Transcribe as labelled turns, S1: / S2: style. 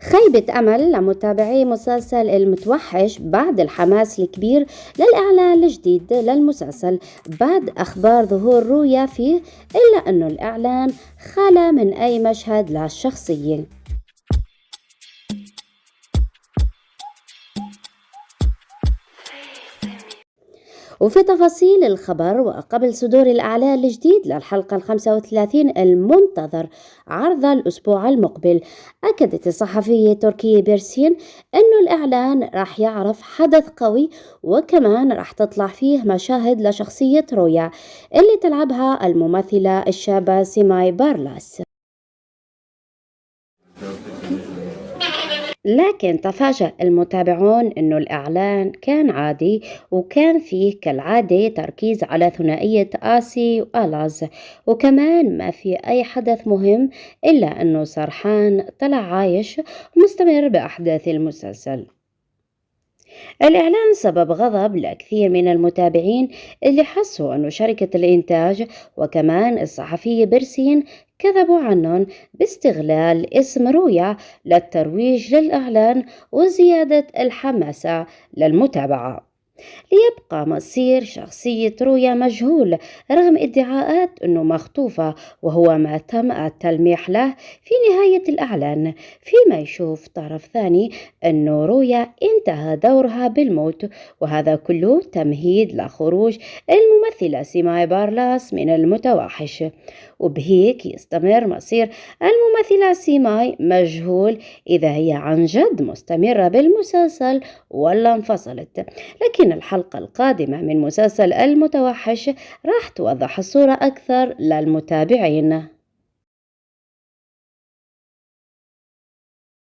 S1: خيبة أمل لمتابعي مسلسل المتوحش بعد الحماس الكبير للإعلان الجديد للمسلسل بعد أخبار ظهور رؤيا فيه، إلا أنه الإعلان خلا من أي مشهد للشخصية. وفي تفاصيل الخبر وقبل صدور الإعلان الجديد للحلقة 35 المنتظر عرضها الأسبوع المقبل، أكدت الصحفية تركية بيرسين أنه الإعلان راح يعرف حدث قوي، وكمان راح تطلع فيه مشاهد لشخصية رويا اللي تلعبها الممثلة الشابة سيماي بارلاس. لكن تفاجأ المتابعون إنه الإعلان كان عادي، وكان فيه كالعادة تركيز على ثنائية آسي وآلاز، وكمان ما في أي حدث مهم، إلا إنه سرحان طلع عايش ومستمر بأحداث المسلسل. الإعلان سبب غضب لكثير من المتابعين اللي حسوا أنه شركة الإنتاج وكمان الصحفية بيرسين كذبوا عنهم باستغلال اسم رويا للترويج للإعلان وزيادة الحماسة للمتابعة. ليبقى مصير شخصية رويا مجهول رغم ادعاءات أنه مخطوفة، وهو ما تم التلميح له في نهاية الإعلان، فيما يشوف طرف ثاني أنه رويا انتهى دورها بالموت، وهذا كله تمهيد لخروج الممثلة سيماي بارلاس من المتوحش. وبهيك يستمر مصير الممثلة سيماي مجهول إذا هي عن جد مستمرة بالمسلسل ولا انفصلت. لكن الحلقة القادمة من مسلسل المتوحش راح توضح الصورة أكثر للمتابعين.